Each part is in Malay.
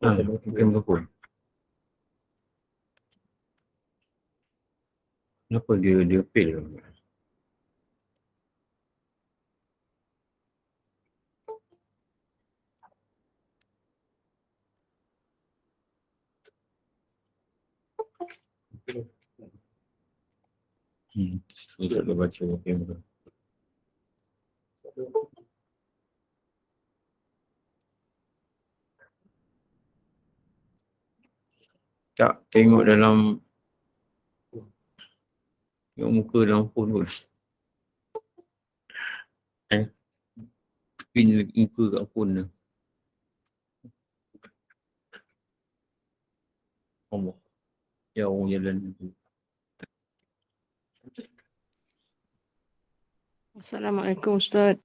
Mungkin betul. Kenapa dia fail? Saya tak baca kamera. Tak tengok dalam tengok muka dalam phone pun. Pin muka kat phone tu. Allah. Jauh jalan tu. Assalamualaikum Ustaz.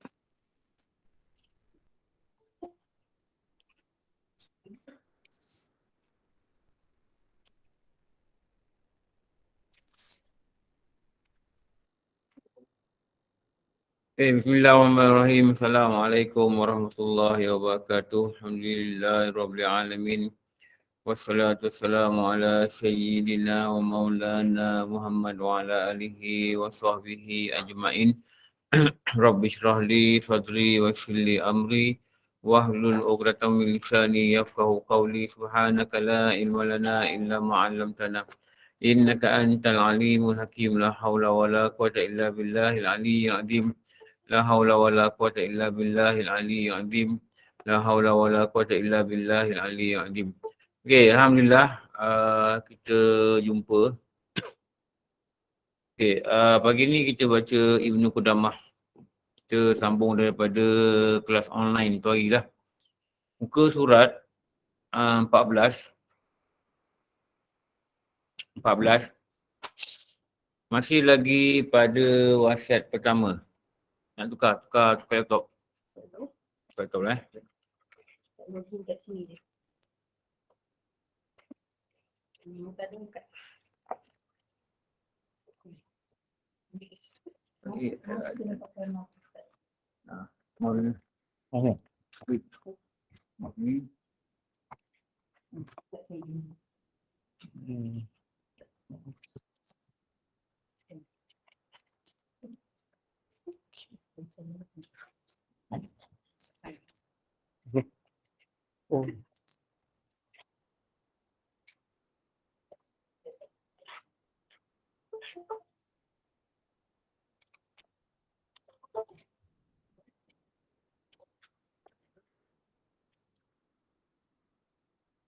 Bismillahirrahmanirrahim. Assalamualaikum warahmatullahi wabarakatuh. Alhamdulillahirabbil alamin. Wassalatu wassalamu ala sayyidina wa maulana Muhammad wa ala alihi wa sahbihi ajma'in. Rabbi shrah li sadri wa yassir li amri wahlul 'uqdatam min lisani yafqahu qawli. Subhanaka la ilma lana illa ma 'allamtana. Innaka antal alimul hakim. La haula wala quwwata illa billahil aliyyil azim. La haula wala quwwata illa billahil aliyyil azim. La haula wala quwwata illa billahil aliyyil azim. Okey, alhamdulillah kita jumpa. Okey, pagi ni kita baca Ibnu Qudamah. Kita sambung daripada kelas online tu hari lah. Muka surat 14. Masih lagi pada wasiat pertama. Nak tukar laptop. Tukar laptop lah.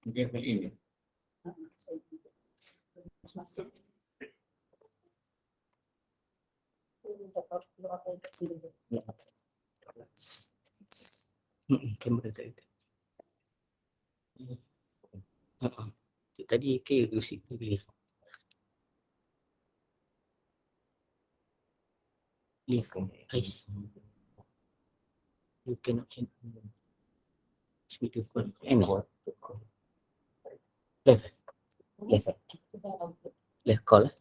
Mungkin ini. Kamera tak ada. Tadi ke rusik boleh. You cannot speak to phone. Left call.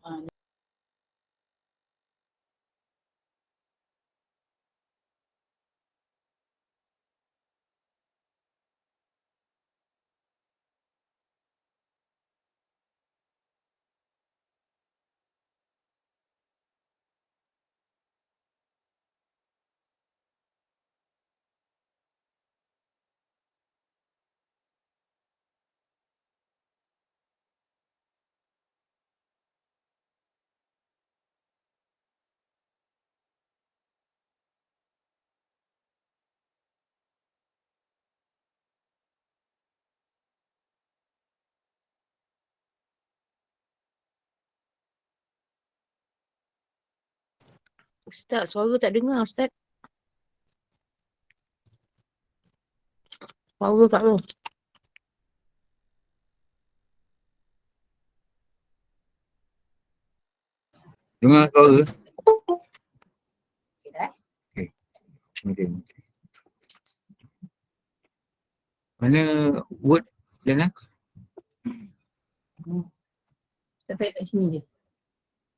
Ustaz, suara tak dengar Ustaz. Suara tak ada. Dengar suara. Okey. Mana Word dan Sampai kat sini je.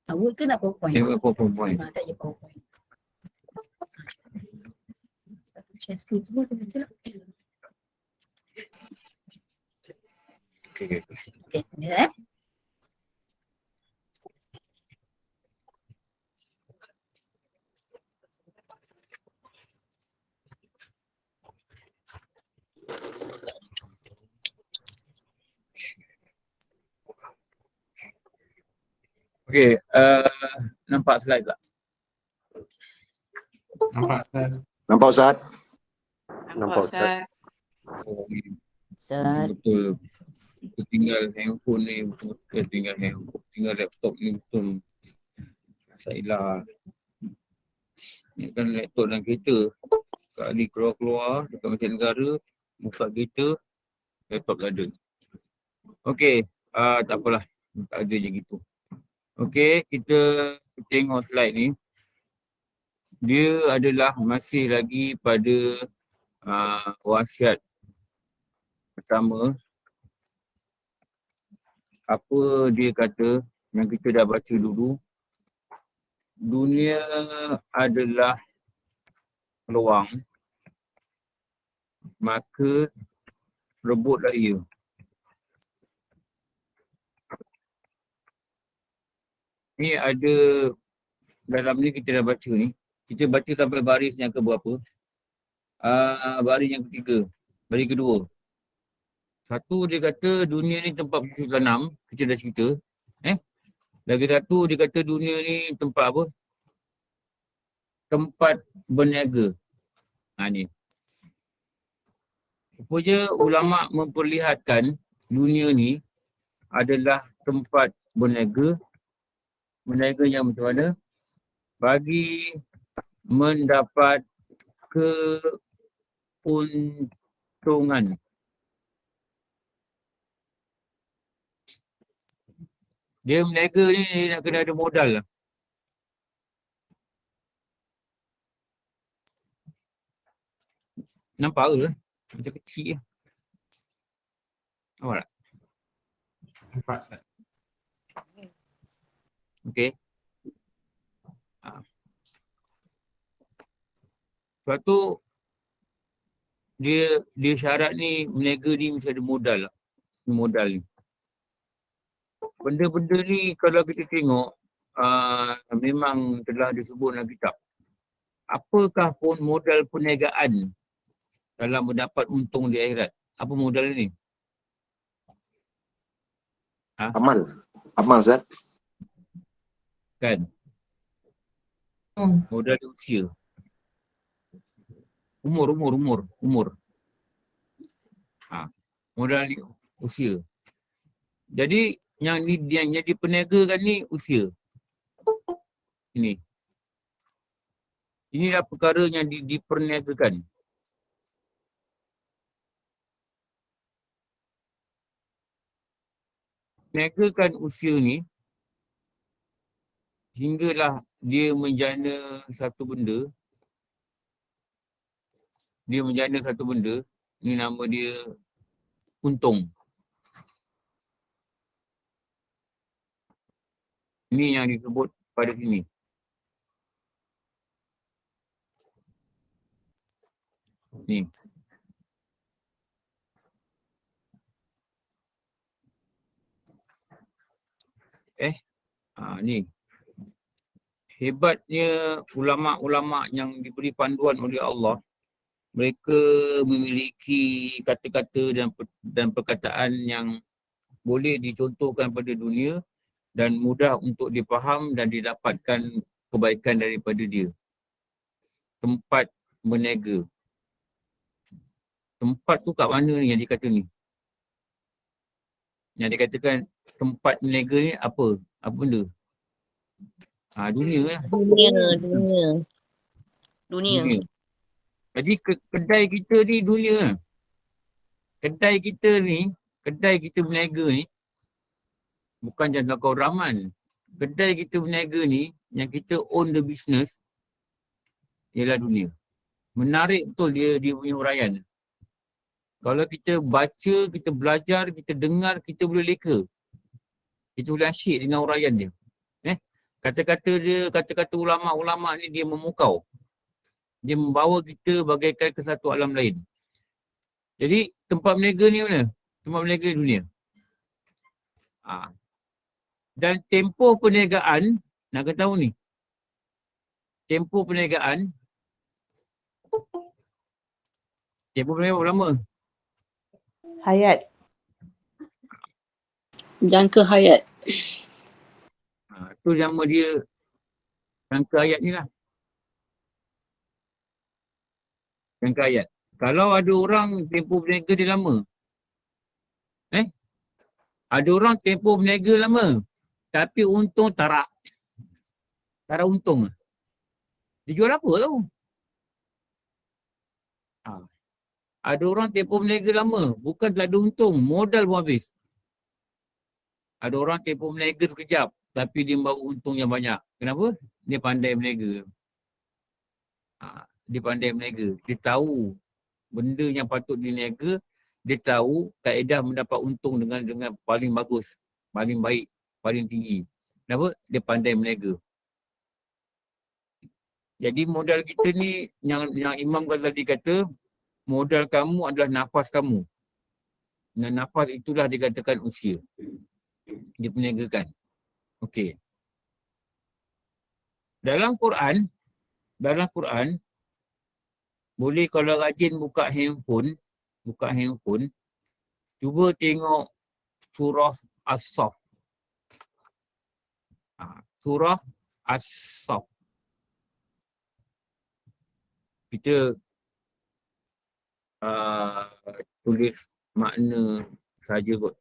Word ke nak PowerPoint? PowerPoint. Tak je PowerPoint. Satu share screen tu boleh betul lah. Okay. Okey, ya. Okay, nampak slide tak? Nampak Ustaz. Nampak Ustaz? Nampak Ustaz. Oh, ni Ustaz. betul. Kita tinggal handphone ni, betul tinggal handphone, tinggal laptop ni betul. Masalah. Ni kan laptop dalam kereta. Kali keluar-keluar dekat macam negara, buka kereta, laptop tak ada. Okey, tak apalah. Tak ada je gitu. Okey, kita tengok slide ni. Dia adalah masih lagi pada wasiat pertama. Apa dia kata yang kita dah baca dulu. Dunia adalah peluang, maka rebutlah ia. Ni ada dalam ni kita dah baca ni. Kita baca sampai baris yang ke berapa? Baris yang ketiga. Baris kedua. Satu dia kata dunia ni tempat bercocok tanam. Kita dah cerita. Lagi satu dia kata dunia ni tempat apa? Tempat berniaga. Ni. Rupanya ulama' memperlihatkan dunia ni adalah tempat berniaga. Berniaga yang macam mana? Bagi mendapat keuntungan. Dia berniaga ni dia nak kena ada modal lah. Nampak ke? Macam kecil lah. Nampak tak? Nampak Ustaz. Okey. Sebab tu dia syarat ni berniaga ni mesti ada modal lah. Modal ni. Benda-benda ni kalau kita tengok memang telah disebut dalam kitab. Apakah pun modal perniagaan dalam mendapat untung di akhirat? Apa modal ni? Amal. Amal Ustaz. Kan? Modal di usia. Umur. Modal di usia. Jadi yang diperniagakan ni usia. Inilah perkara yang diperniagakan. Perniagakan usia ni hinggalah dia menjana satu benda. Dia menjana satu benda. Ni nama dia untung. Ini yang disebut pada sini. Ni. Ni. Hebatnya ulama'-ulama' yang diberi panduan oleh Allah. Mereka memiliki kata-kata dan perkataan yang boleh dicontohkan pada dunia dan mudah untuk dipaham dan didapatkan kebaikan daripada dia. Tempat berniaga. Tempat tu kat mana ni yang dikata ni? Yang dikatakan tempat berniaga ni apa? Apa benda? Dunia lah. Dunia. Jadi kedai kita ni dunia. Kedai kita berniaga ni bukan jangka kau raman. Kedai kita berniaga ni yang kita own the business ialah dunia. Menarik betul dia punya huraian. Kalau kita baca, kita belajar, kita dengar, kita boleh leka. Kita boleh asyik dengan huraian dia. Kata-kata ulama' ni dia memukau. Dia membawa kita bagaikan ke satu alam lain. Jadi tempat berniaga ni mana? Tempat berniaga dunia. Dan tempoh perniagaan, nak kena tahu ni. Tempoh perniagaan berapa lama? Hayat. Jangka hayat. Tu nama dia jangka ayat ni lah. Jangka ayat. Kalau ada orang tempoh berniaga dia lama. Ada orang tempoh berniaga lama. Tapi untung tarak. Tarak untung. Dia jual apa tau? Ada orang tempoh berniaga lama. Bukan tak ada untung. Modal pun habis. Ada orang tempoh berniaga sekejap. Tapi dia membawa untung yang banyak. Kenapa? Dia pandai berniaga. Dia pandai berniaga. Dia tahu benda yang patut diniaga. Dia tahu kaedah mendapat untung dengan paling bagus. Paling baik. Paling tinggi. Kenapa? Dia pandai berniaga. Jadi modal kita ni yang Imam Ghazali kata, modal kamu adalah nafas kamu. Dan nafas itulah dikatakan usia. Dia perniagakan. Okey. Dalam Quran, boleh kalau rajin buka handphone, cuba tengok surah As-Saff. Surah As-Saff. Kita tulis makna saja kot.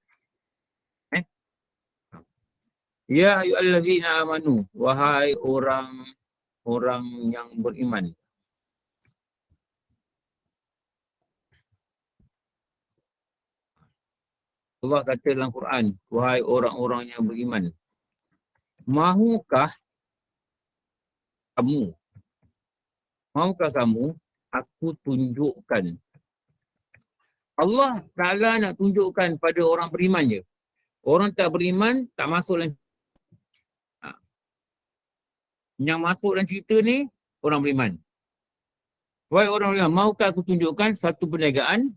Ya ayyuhallazina amanu, wahai orang yang beriman. Allah kata dalam Quran, wahai orang-orang yang beriman. Mahukah kamu aku tunjukkan? Allah Ta'ala nak tunjukkan pada orang beriman je. Orang tak beriman, tak masuk dalam. Yang masuk dalam cerita ni, orang beriman. Wahai orang beriman, maukah aku tunjukkan satu perniagaan?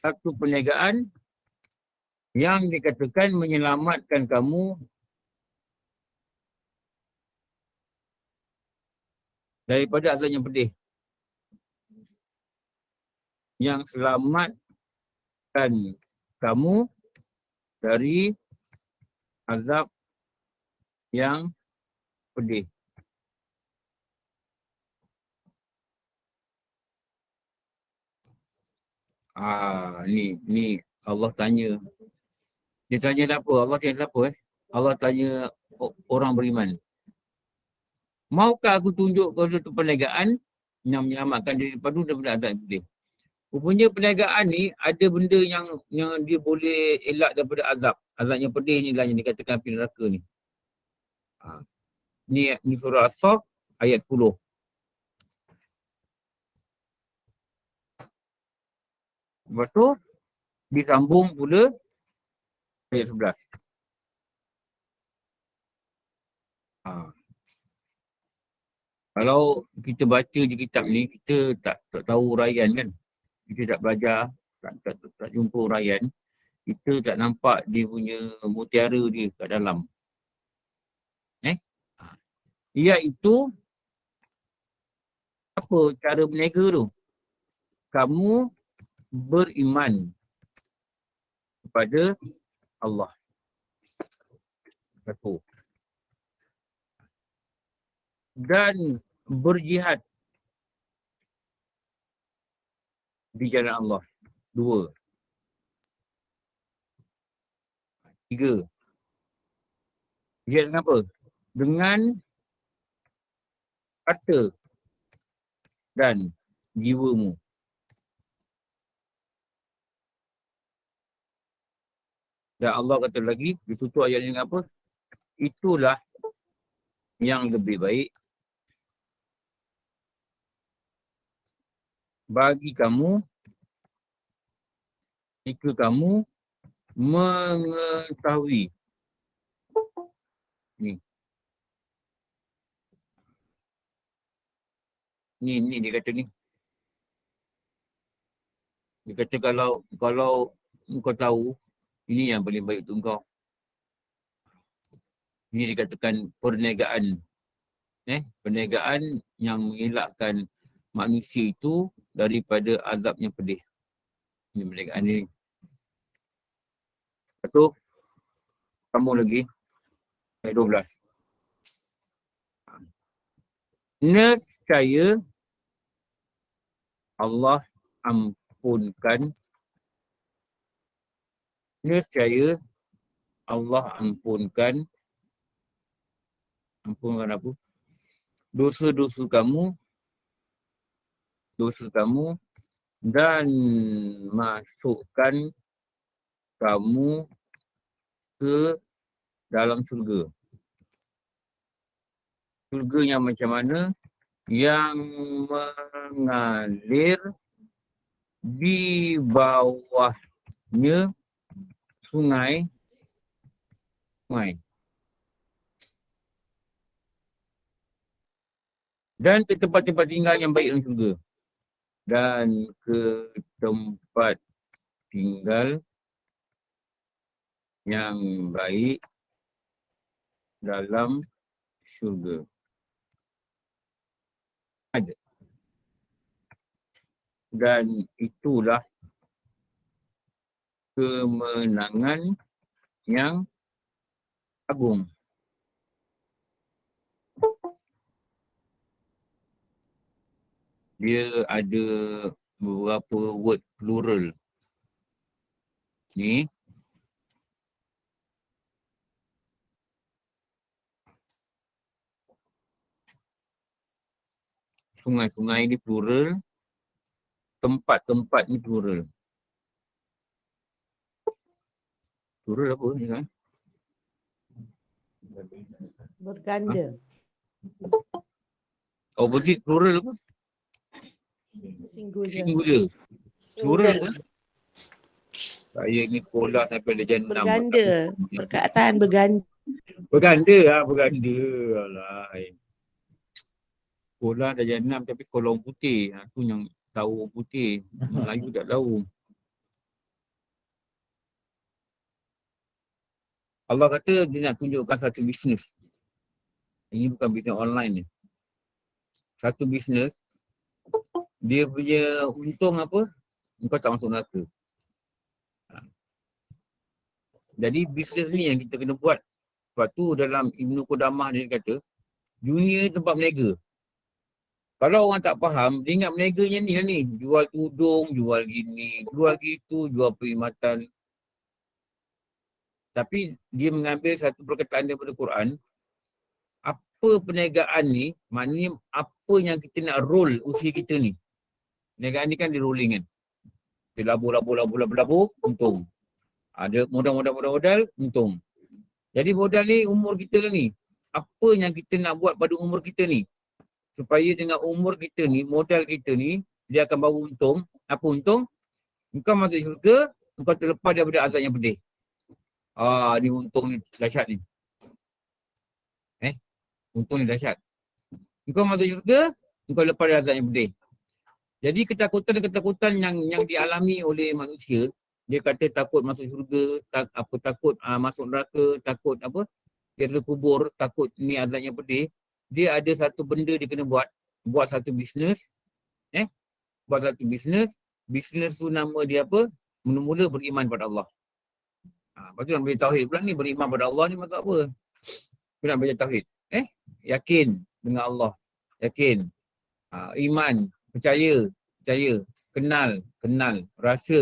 Satu perniagaan yang dikatakan menyelamatkan kamu daripada azab yang pedih. Yang selamatkan kamu dari azab yang pedih. Ni Allah tanya. Dia tanya apa? Allah tanya siapa? Allah tanya orang beriman. Maukah aku tunjuk satu perniagaan yang menyelamatkan diri daripada azab yang pedih? Rupanya perniagaan ni ada benda yang dia boleh elak daripada azab. Azab yang pedih ni lah yang dikatakan api neraka ni. Ni surah As-Saff ayat 10. Lepas tu disambung pula ayat 11. Kalau kita baca je kitab ni, kita tak tahu huraian kan. Kita tak belajar, tak jumpa huraian. Kita tak nampak dia punya mutiara dia kat dalam. Iaitu apa cara berniaga tu? Kamu beriman kepada Allah. Satu. Dan berjihad di jalan Allah. 2. 3. Jihad dengan apa? Dengan harta dan jiwamu. Dan Allah kata lagi, ditutup ayat dengan apa? Itulah yang lebih baik bagi kamu jika kamu mengetahui. Ni dia kata ni. Dia kata kalau engkau tahu, ini yang paling baik untuk engkau. Ini dikatakan perniagaan. Perniagaan yang mengelakkan manusia itu daripada azab yang pedih. Ini perniagaan ini. Lepas tu, sambung lagi. Ayat 12. Nescaya Allah ampunkan. Nescaya Allah ampunkan apa? Dosa-dosa kamu dan masukkan kamu ke dalam syurga. Syurga yang macam mana? Yang mengalir di bawahnya sungai. Dan ke tempat-tempat tinggal yang baik dalam syurga. Dan ke tempat tinggal yang baik dalam syurga. Ada. Dan itulah kemenangan yang agung. Dia ada beberapa word plural. Ni. Sungai-sungai ni plural. Tempat-tempat ni plural. Plural apa ni kan? Berganda. Opposite plural apa? Singular. Plural apa? Saya ni sekolah sampai darjah 6. Berganda. Perkataan berganda. Berganda. Alah. Sekolah darjah 6 tapi sekolah orang putih. Tu yang tahu orang putih. Melayu tak tahu. Allah kata dia nak tunjukkan satu bisnes. Ini bukan bisnes online ni. Satu bisnes, dia punya untung apa? Engkau tak masuk neraka. Jadi bisnes ni yang kita kena buat. Sebab tu dalam Ibnu Qudamah dia kata, dunia tempat berniaga. Kalau orang tak faham, dia ingat berniaganya ni lah ni. Jual tudung, jual gini, jual gitu, jual perkhidmatan. Tapi dia mengambil satu perkataan daripada Quran. Apa perniagaan ni, maknanya apa yang kita nak roll usaha kita ni. Perniagaan ni kan di rolling kan. Dia labur, untung. Ada modal, untung. Jadi modal ni umur kita lah ni. Apa yang kita nak buat pada umur kita ni? Supaya dengan umur kita ni, modal kita ni, dia akan bawa untung. Apa untung? Engkau masuk syurga, engkau terlepas daripada azab yang pedih. Ni untung ni dahsyat ni. Untung ni dahsyat. Engkau masuk syurga, engkau lepas dari azab yang pedih. Jadi ketakutan yang dialami oleh manusia, dia kata takut masuk syurga, takut masuk neraka, takut apa? Dia terkubur, takut ni azab yang pedih. Dia ada satu benda dia kena buat satu bisnes. Buat satu bisnes. Bisnes tu nama dia apa? Mula-mula beriman pada Allah. Lepas tu nak belajar tauhid pula ni, beriman pada Allah ni maksud apa? Dia nak belajar tauhid. Yakin dengan Allah. Yakin. Iman, percaya, kenal, rasa.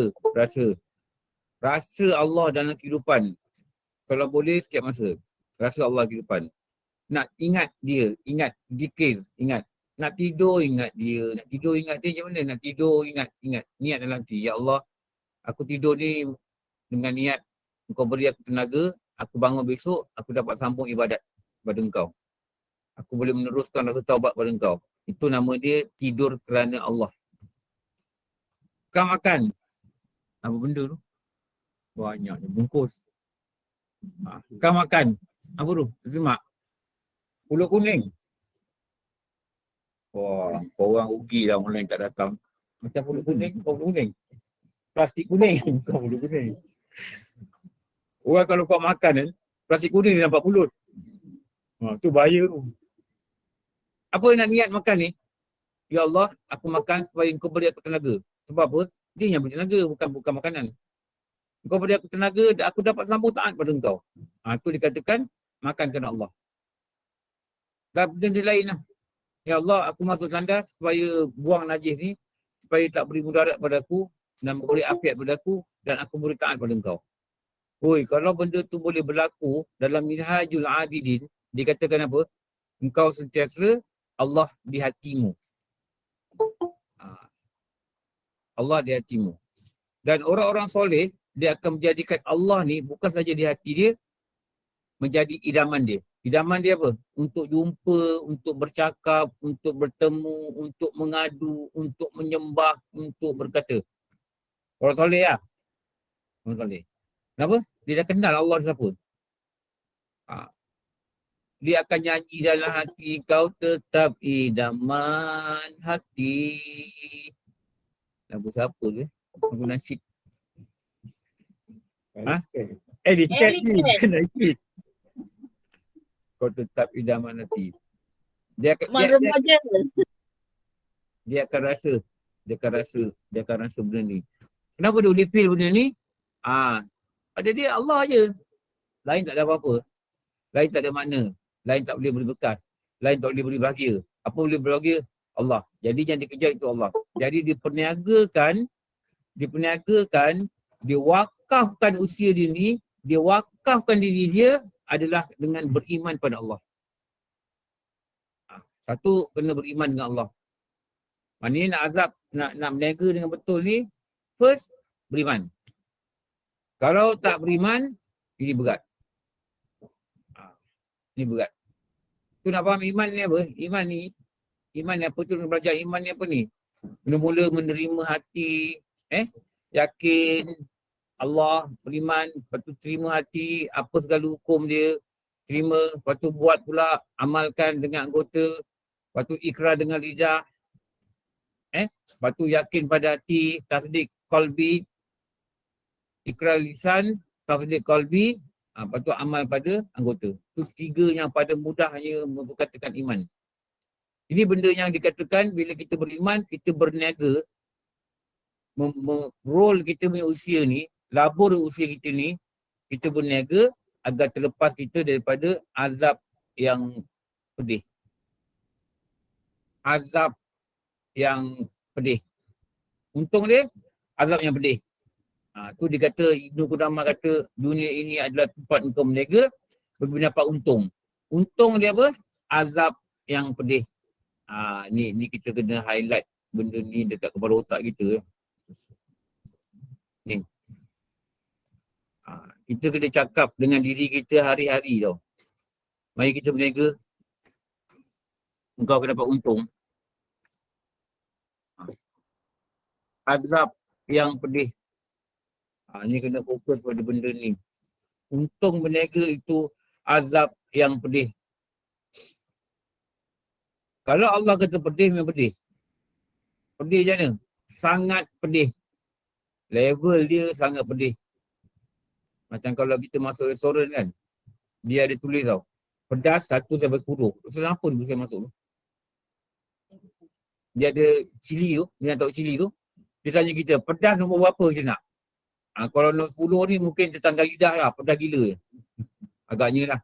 Rasa Allah dalam kehidupan. Kalau boleh setiap masa. Rasa Allah kehidupan. Nak ingat dia, zikir, ingat. Nak tidur, ingat dia. Macam mana? Nak tidur, ingat. Niat dalam hati. Ya Allah, aku tidur ni dengan niat Engkau beri aku tenaga, aku bangun besok, aku dapat sambung ibadat pada Engkau. Aku boleh meneruskan rasa taubat pada Engkau. Itu nama dia tidur kerana Allah. Kau makan. Apa benda tu? Banyaknya bungkus. Kau makan. Apa tu? Semak. Pulut kuning. Wah, korang rugi lah orang lain tak datang. Macam pulut kuning, plastik kuning. Bukan bulu kuning. Orang kalau kau makan kan, plastik kuning dia nampak mulut. Tu bahaya tu. Apa nak niat makan ni? Ya Allah, aku makan supaya engkau beri aku tenaga. Sebab apa? Dia yang beri tenaga, bukan makanan. Engkau beri aku tenaga, aku dapat sambung taat pada engkau. Tu dikatakan, makan kerana Allah. Dan benda lain lah. Ya Allah, aku masuk tandas supaya buang najis ni, supaya tak beri mudarat pada aku, dan memberi afiat pada aku, dan aku beri taat pada engkau. Kalau benda tu boleh berlaku dalam Minhajul Abidin, dikatakan apa? Engkau sentiasa Allah di hatimu. Allah di hatimu. Dan orang-orang soleh, dia akan menjadikan Allah ni bukan saja di hati dia, menjadi idaman dia. Idaman dia apa? Untuk jumpa, untuk bercakap, untuk bertemu, untuk mengadu, untuk menyembah, untuk berkata. Orang soleh lah. Orang soleh. Kenapa? Dia dah kenal Allah siapa. Dia akan nyanyi dalam hati, kau tetap idaman hati. Lagu siapa tu? Lagu nasib. Edited ni. Nasib. Kau tetap idaman hati. Dia akan rasa benda ni. Kenapa dia boleh feel benda ni? Pada dia Allah je. Lain tak ada apa-apa. Lain tak ada makna. Lain tak boleh beri bekas. Lain tak boleh beri bahagia. Apa boleh beri bahagia? Allah. Jadi yang dikejar itu Allah. Jadi diperniagakan, dia wakafkan usia dia ni, dia wakafkan diri dia adalah dengan beriman pada Allah. Satu, kena beriman dengan Allah. Maknanya nak azab, nak berniaga dengan betul ni, first, beriman. Kalau tak beriman, ini berat. Ini berat. Tu nak faham iman ni apa? Iman ni apa tu nak belajar iman ni apa ni? Mula-mula menerima hati, yakin Allah, beriman, lepas tu terima hati, apa segala hukum dia, terima, lepas tu buat pula, amalkan dengan anggota, lepas tu ikrar dengan lidah, lepas tu yakin pada hati, tasdik qalbi, ikrar lisan, tasdik qalbi, lepas tu amal pada anggota. Itu tiga yang pada mudahnya berkatakan iman. Ini benda yang dikatakan bila kita beriman, kita berniaga, roll kita punya usia ni, labur usia kita ni, kita berniaga agar terlepas kita daripada azab yang pedih. Azab yang pedih. Untung dia, azab yang pedih. Tu dia kata, Ibnu Qudamah kata, dunia ini adalah tempat engkau berniaga, bagi dapat untung. Untung dia apa? Azab yang pedih. Ni kita kena highlight benda ni dekat kepala otak kita. Ni. Kita kena cakap dengan diri kita hari-hari tau. Mari kita berniaga, engkau akan dapat untung. Azab yang pedih. Ni kena fokus pada benda ni. Untung berniaga itu azab yang pedih. Kalau Allah kata pedih, memang pedih. Pedih macam mana? Sangat pedih. Level dia sangat pedih. Macam kalau kita masuk restoran kan, dia ada tulis tau, pedas 1 sampai 10. Kenapa dia boleh masuk tu? Dia ada cili tu, dia nak tahu cili tu. Dia tanya kita, pedas nombor berapa je nak? Kalau nombor 10 ni mungkin tetangga lidah lah, pedas gila. Agaknya lah.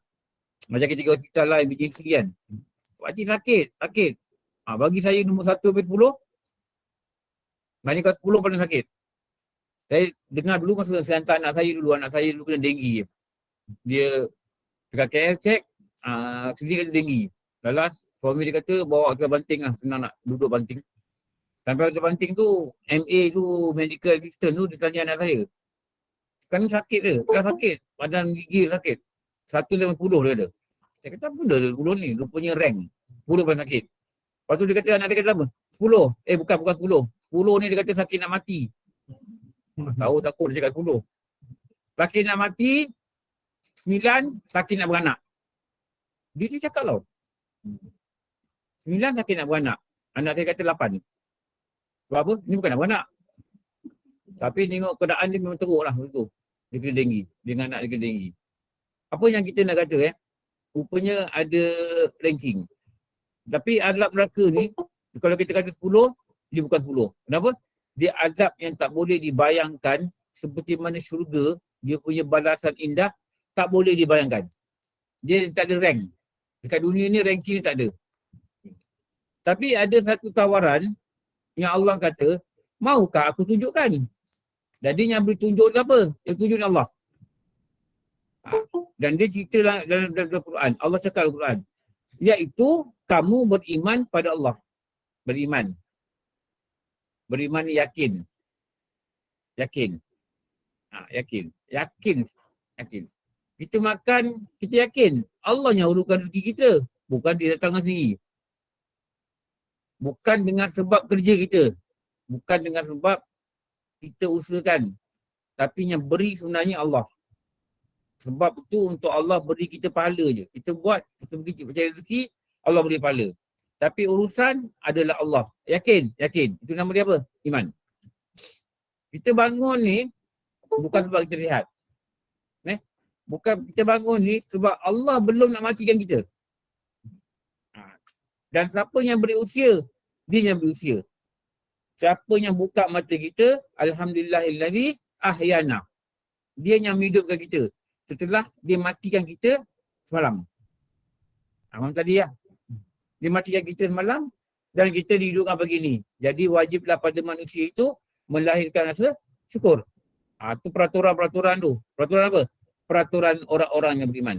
Macam kita ke hospital lah, emergency kan. Pakcik sakit. Bagi saya nombor 1 sampai 10. Maknanya kalau 10 paling sakit. Saya dengar dulu masa saya hantar anak saya dulu kena denggi. Dia dekat KL check, klinik kata denggi. Lalas, suami dia kata bawa ke banting lah, senang nak duduk banting. Sampai ke banting tu, MA tu, medical assistant tu, dia tanya anak saya. Sekarang ni sakit ke? Dah sakit, badan gigil sakit. 1 sampai 10 dia ada. Saya kata apa dah 10 ni, rupanya rank. 10 paling sakit. Lepas tu dia kata, anak dia kata apa? 10. Bukan 10. 10 ni dia kata sakit nak mati. Tahu takut dia cakap 10. Sakit nak mati, 9 sakit nak beranak. Dia cakap tau. 9 sakit nak beranak. Anak dia kata 8. Sebab apa? Ni bukan nak beranak. Tapi tengok keadaan dia memang teruk lah betul. Dia kena denggi. Dengan anak dia kena denggi. Apa yang kita nak kata rupanya ada ranking. Tapi azab neraka ni, kalau kita kata 10, dia bukan 10. Kenapa? Dia azab yang tak boleh dibayangkan seperti mana syurga, dia punya balasan indah, tak boleh dibayangkan. Dia tak ada rank. Dekat dunia ni ranking ni tak ada. Tapi ada satu tawaran yang Allah kata, maukah aku tunjukkan? Jadi yang beri tunjuk tu apa? Yang tunjuk ni Allah. Dan dia cerita dalam Quran. Allah cakap dalam Quran. Iaitu kamu beriman pada Allah. Beriman. Beriman ni yakin. Yakin. Yakin. Yakin. Kita makan, kita yakin. Allah yang urutkan rezeki kita. Bukan dia datang sendiri. Bukan dengan sebab kerja kita. Bukan dengan sebab kita usahakan. Tapi yang beri sebenarnya Allah. Sebab itu untuk Allah beri kita pahala je. Kita buat, kita pergi cari rezeki, Allah beri pahala. Tapi urusan adalah Allah. Yakin? Itu nama dia apa? Iman. Kita bangun ni bukan sebab kita rehat. Bukan kita bangun ni sebab Allah belum nak matikan kita. Dan siapa yang beri usia? Dia yang beri usia. Siapa yang buka mata kita? Alhamdulillahillazi ahyana. Dia yang hidupkan kita. Setelah dia matikan kita semalam. Malam tadi ya. Dia matikan kita semalam dan kita dihidupkan begini. Jadi wajiblah pada manusia itu melahirkan rasa syukur. Itu peraturan-peraturan tu. Peraturan apa? Peraturan orang-orang yang beriman.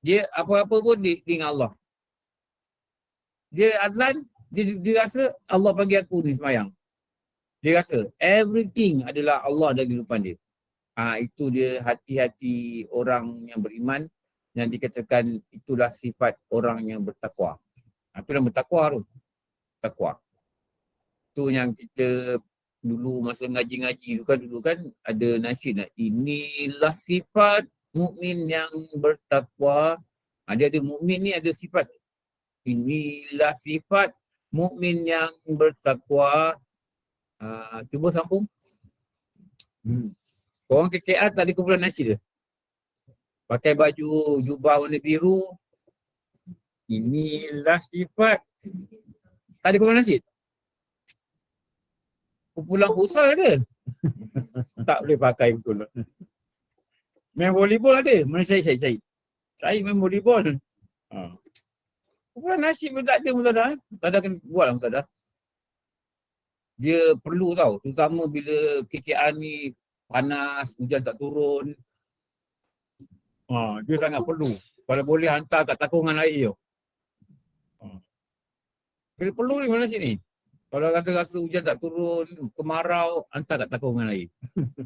Dia apa-apa pun dia ingat Allah. Dia azan, dia rasa Allah panggil aku ni semayang. Dia rasa everything adalah Allah dalam kehidupan dia. Itu dia hati-hati orang yang beriman yang dikatakan itulah sifat orang yang bertakwa. Itulah bertakwa tu. Takwa. Itu yang kita dulu masa ngaji-ngaji dulu kan ada nasyid. Inilah sifat mukmin yang bertakwa. Dia ada mukmin ni ada sifat. Inilah sifat mukmin yang bertakwa. Cuba sambung. Orang KKR tak ada kumpulan nasyid dia. Pakai baju jubah warna biru. Inilah sifat. Tak ada kumpulan nasyid. Kumpulan futsal ada. Tak boleh pakai betul. Main volleyball ada. Mana Syed? Syed main volleyball. Kumpulan nasyid pun tak ada Muzadah. Muzadah kena buat lah Muzadah. Dia perlu tau. Terutama bila KKR ni panas, hujan tak turun. Dia sangat perlu. Kalau boleh hantar kat takungan air tau. Dia perlu ni mana sini. Kalau rasa hujan tak turun, kemarau, hantar kat takungan air.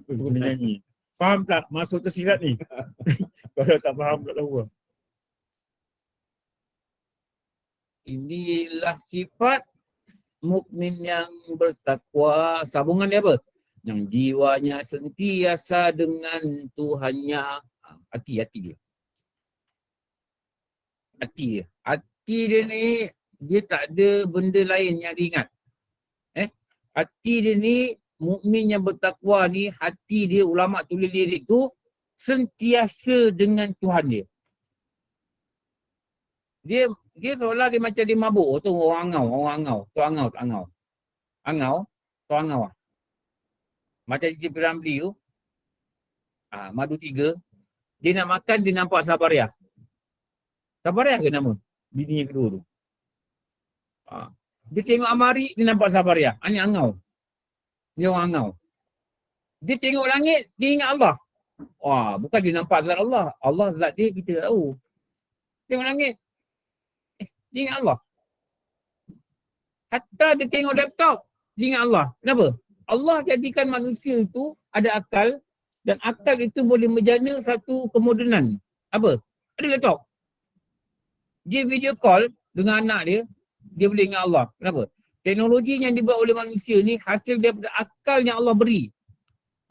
Turun dia nyanyi. Faham tak masuk tersirat ni? Kalau tak faham tak tahu. Inilah sifat mukmin yang bertakwa. Sambungan dia apa? Yang jiwanya sentiasa dengan Tuhannya. Hati dia. Hati dia ni, dia tak ada benda lain yang dia ingat. Hati dia ni, mukmin yang bertakwa ni, hati dia, ulama tulis lirik tu, sentiasa dengan Tuhan dia. Dia seolah dia macam dia mabuk. Tu orang angau. Angau. Macam Cik Piramli tu, madu 3, dia nak makan, dia nampak Sabariah. Sabariah ke nama? Bini yang kedua tu. Dia tengok Amari, dia nampak Sabariah. Ini angau. Dia orang angau. Dia tengok langit, dia ingat Allah. Bukan dia nampak zat Allah. Allah zat dia, kita tahu. Tengok langit, dia ingat Allah. Hatta dia tengok laptop, dia ingat Allah. Kenapa? Allah jadikan manusia itu ada akal dan akal itu boleh menjana satu kemodenan. Apa? Ada laptop. Dia video call dengan anak dia, dia boleh ingat Allah. Kenapa? Teknologi yang dibuat oleh manusia ni hasil daripada akal yang Allah beri.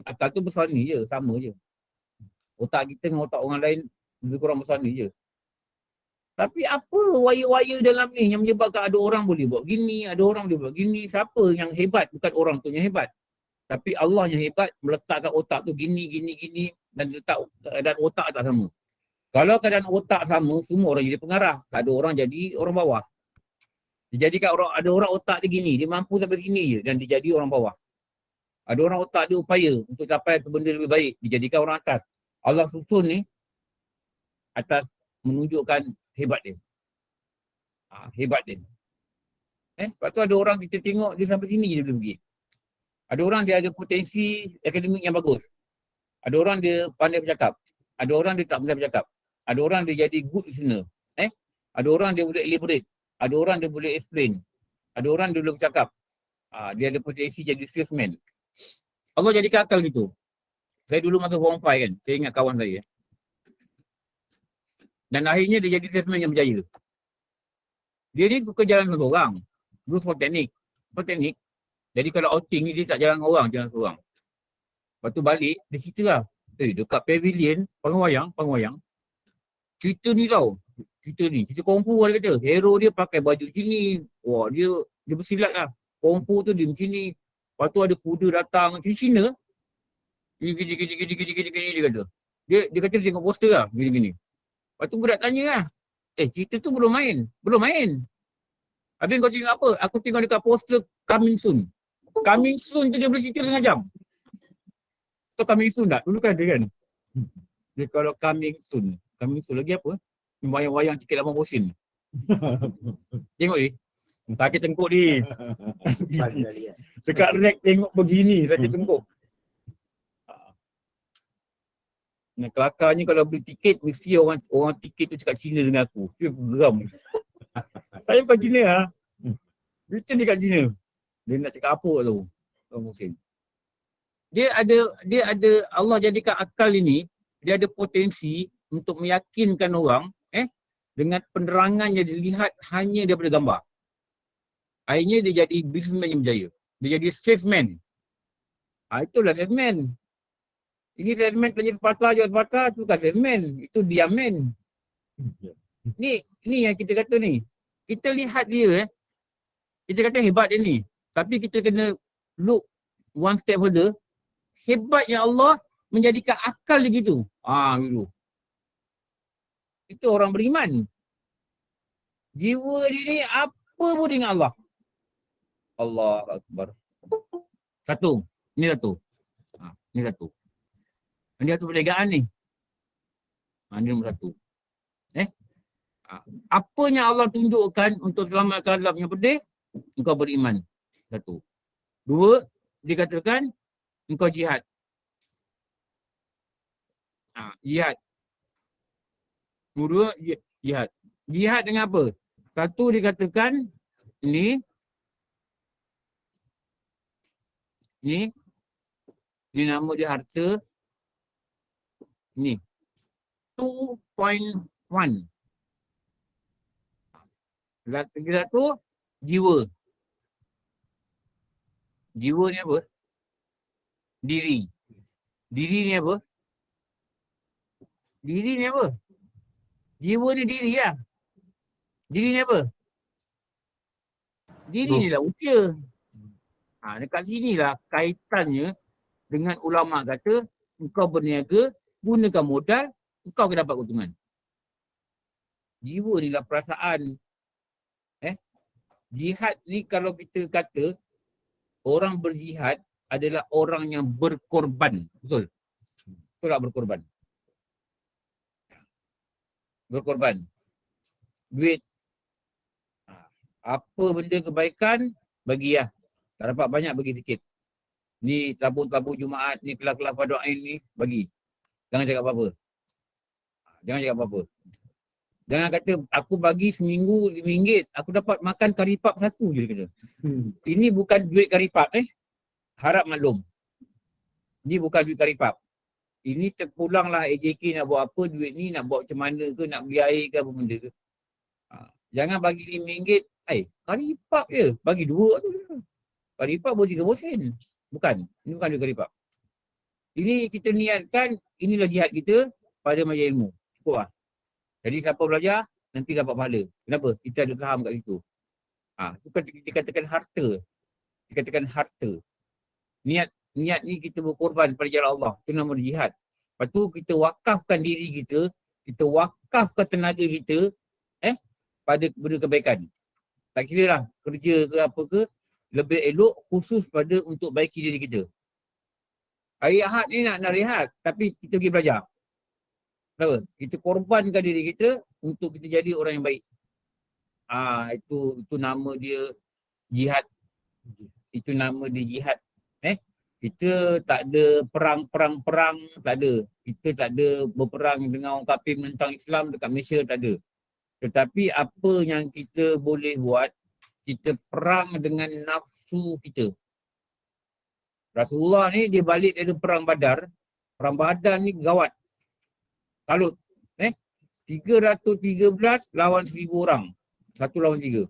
Akal tu besar ni je, sama je. Otak kita dengan otak orang lain lebih kurang besar ni je. Tapi apa wire-wire dalam ni yang menyebabkan ada orang boleh buat gini, ada orang boleh buat gini. Siapa yang hebat? Bukan orang tu yang hebat. Tapi Allah yang hebat meletakkan otak tu gini dan letak keadaan otak tak sama. Kalau keadaan otak sama, semua orang jadi pengarah. Tak ada orang jadi orang bawah. Jadi kalau ada orang otak dia gini, dia mampu sampai sini je dan dia jadi orang bawah. Ada orang otak dia upaya untuk capai ke benda lebih baik, dijadikan orang atas. Allah susun ni atas menunjukkan hebat dia. Hebat dia. Sebab tu ada orang kita tengok dia sampai sini je dia boleh pergi. Ada orang dia ada potensi akademik yang bagus. Ada orang dia pandai bercakap. Ada orang dia tak pandai bercakap. Ada orang dia jadi good listener. Ada orang dia boleh elaborate. Ada orang dia boleh explain. Ada orang dia boleh bercakap. Dia ada potensi jadi salesman. Allah jadikan akal gitu. Saya dulu masa form 5 kan. Saya ingat kawan saya. Dan akhirnya dia jadi salesman yang berjaya. Dia ni suka jalan seorang. Dulu for teknik. Jadi kalau outing ni dia tak jalan dengan orang, jalan seorang. Lepas tu balik, dia cerita lah. Dekat pavilion, pangwayang. Cerita ni tau. Cerita kungfu lah dia kata. Hero dia pakai baju sini. Wah, dia bersilat lah. Kungfu tu dia macam ni. Lepas tu ada kuda datang. Cina. Gini dia kata. Dia kata dia tengok poster lah. Gini. Lepas tu budak tanya lah. Cerita tu belum main. Habis kau tengok apa? Aku tengok dekat poster Coming Soon. Coming Soon tu dia boleh cerita setengah jam. Kau Coming Soon tak? Dulu kan ada kan? Dia kalau Coming Soon lagi apa? Wayang-wayang tiket 80 sen. Tengok ni. Sakit tengkuk ni. Dekat rack tengok begini sakit tengkuk. Nah, kelakarnya kalau beli tiket mesti orang tiket tu cakap Cina dengan aku. Dia geram. Saya bukan Cina lah. Dia kat Cina. Dia nak cakap apa tu? Orang Muslim. Dia ada Allah jadikan akal ini, dia ada potensi untuk meyakinkan orang dengan penerangan yang dilihat hanya daripada gambar. Akhirnya dia jadi businessman yang berjaya. Dia jadi salesman. Itulah salesman. Ini salesman tanya sepatah jual sepatah, itu bukan salesman. Itu diamen. Ni yang kita kata ni. Kita lihat dia kita kata hebat dia ni. Tapi kita kena look one step further. Hebatnya Allah menjadikan akal dia gitu. Gitu. Itu orang beriman. Jiwa dia ni apa pun dengan Allah. Allah Akbar. Satu. Ini satu. Ini satu. Ini satu perniagaan ni. Ini nombor satu. Apanya Allah tunjukkan untuk selamatkan azab yang pedih, engkau beriman. Satu. Dua, dikatakan engkau jihad. Jihad. Dua, jihad. Jihad dengan apa? Satu dikatakan ni nama dia harta. Ni 2.1. Lagi satu jiwa. Jiwa ni apa? Diri. Diri ni apa? Diri ni apa? Jiwa ni diri lah. Diri ni apa? Diri ni lah usia. Dekat sini lah kaitannya dengan ulama kata engkau berniaga, gunakan modal, engkau akan dapat keuntungan. Jiwa ni lah perasaan. Jihad ni kalau kita kata orang berjihad adalah orang yang berkorban. Betul? Betul tak berkorban? Berkorban. Duit. Apa benda kebaikan, bagi lah. Tak dapat banyak, bagi sikit. Ni tabung-tabung Jumaat, ni kelas-kelas padu'ain ni, bagi. Jangan cakap apa-apa. Jangan cakap apa-apa. Jangan kata, aku bagi seminggu RM5, aku dapat makan karipap satu je, dia kata. Ini bukan duit karipap, harap maklum. Ini bukan duit karipap. Ini terpulanglah AJK nak buat apa, duit ni nak buat macam mana ke, nak beli air ke apa benda ke. Jangan bagi RM5, karipap je, bagi dua tu. Karipap boleh 30 sen. Bukan, ini bukan duit karipap. Ini kita niatkan, inilah jihad kita pada majlis ilmu. Cukup lah. Jadi siapa belajar, nanti dapat pahala. Kenapa? Kita ada faham kat situ. Itu kan dikatakan harta. Dikatakan harta. Niat niat ni kita berkorban pada jalan Allah. Itu nama jihad. Lepas tu kita wakafkan diri kita wakafkan tenaga kita pada benda kebaikan. Tak kira lah kerja ke apa ke, lebih elok khusus pada untuk baiki diri kita. Hari Ahad ni nak rehat, tapi kita pergi belajar. Kenapa? Kita korbankan diri kita untuk kita jadi orang yang baik. Itu nama dia jihad. Itu nama dia jihad. Kita tak ada perang, tak ada. Kita tak ada berperang dengan orang kafir menentang Islam dekat Malaysia, tak ada. Tetapi apa yang kita boleh buat, kita perang dengan nafsu kita. Rasulullah ni dia balik dari perang Badar. Perang Badar ni gawat. Talut. 313 lawan 1000 orang. 1 lawan 3.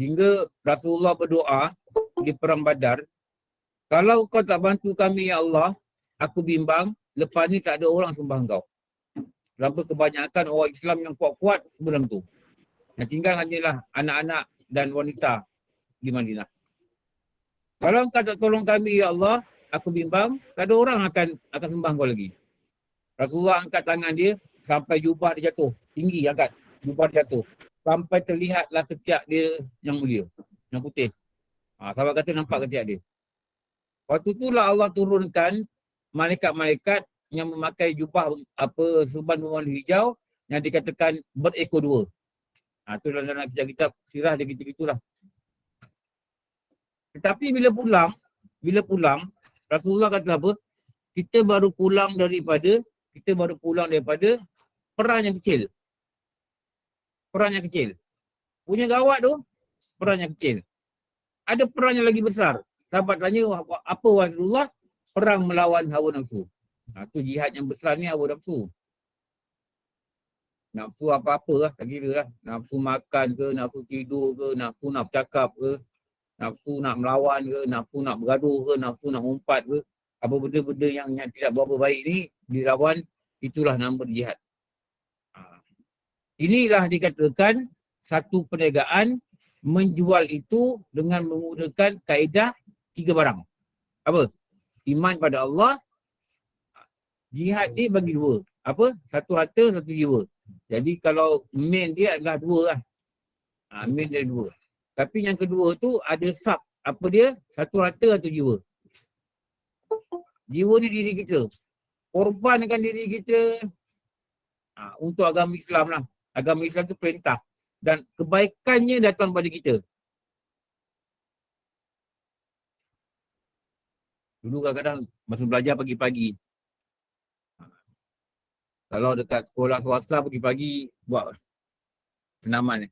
Hingga Rasulullah berdoa di perang Badar, kalau kau tak bantu kami ya Allah, aku bimbang lepas ni tak ada orang sembah kau. Kenapa kebanyakan orang Islam yang kuat-kuat sebelum tu. Yang tinggal hanyalah anak-anak dan wanita di Madinah. Kalau kau tak tolong kami ya Allah, aku bimbang tak ada orang akan sembah kau lagi. Rasulullah angkat tangan dia sampai jubah dia jatuh. Tinggi angkat. Jubah dia jatuh. Sampai terlihatlah ketiak dia yang mulia. Yang putih. Sahabat kata nampak ketiak dia. Waktu itulah Allah turunkan malaikat-malaikat yang memakai jubah serban berwarna hijau yang dikatakan berekor dua. Itu dalam kitab sirah dia gitu-gitulah. Tetapi bila pulang, Rasulullah kata apa? Kita baru pulang daripada perang yang kecil. Perang yang kecil. Punya gawat tu, perang yang kecil. Ada perang yang lagi besar. Sahabat tanya, apa Rasulullah? Perang melawan hawa nafsu. Tu jihad yang besar ni hawa nafsu. Nafsu apa-apa lah, tak kira lah. Nafsu makan ke, nafsu tidur ke, nafsu nak bercakap ke, nafsu nak melawan ke, nafsu nak bergaduh ke, nafsu nak umpat ke. Apa benda-benda yang tidak berapa baik ni dilawan, itulah nama jihad. Inilah dikatakan satu perniagaan menjual itu dengan menggunakan kaedah 3 barang. Apa? Iman pada Allah. Jihad ni bagi 2. Apa? 1 harta, 1 jiwa. Jadi kalau main dia adalah 2 lah. Main dia 2. Tapi yang kedua tu ada sub. Apa dia? 1 harta, 1 jiwa. Jiwa ni diri kita. Korbankan diri kita untuk agama Islam lah. Agama Islam tu perintah. Dan kebaikannya datang pada kita. Dulu kadang-kadang masa belajar pagi-pagi. Kalau dekat sekolah swasta pagi-pagi buat senaman.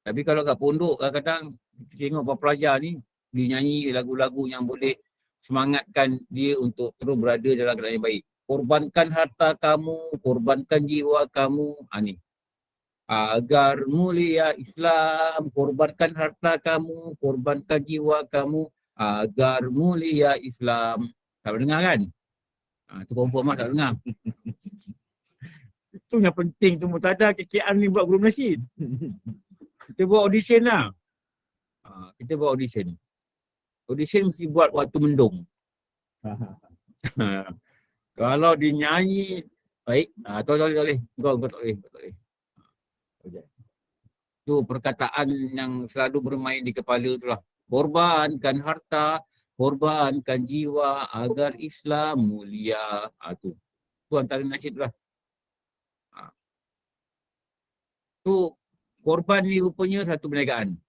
Tapi kalau kat pondok kadang-kadang kita tengok para pelajar ni, dia nyanyi lagu-lagu yang boleh semangatkan dia untuk terus berada dalam keadaan yang baik. Korbankan harta kamu, korbankan jiwa kamu. Ni. Agar mulia Islam, korbankan harta kamu, korbankan jiwa kamu. Agar mulia Islam. Tak pernah dengar kan? Itu confirm tak dengar. Itu yang penting tu Mutada KKR ni buat guru nasyid. Kita buat audition lah. Kita buat audition. Audition mesti buat waktu mendung. Kalau dia nyanyi, baik. Tak boleh. Kau tak boleh. Itu perkataan yang selalu bermain di kepala tu lah. Korbankan harta, korbankan jiwa agar Islam mulia. Tu antara nasyid tu lah. Tu korban ni rupanya satu perniagaan.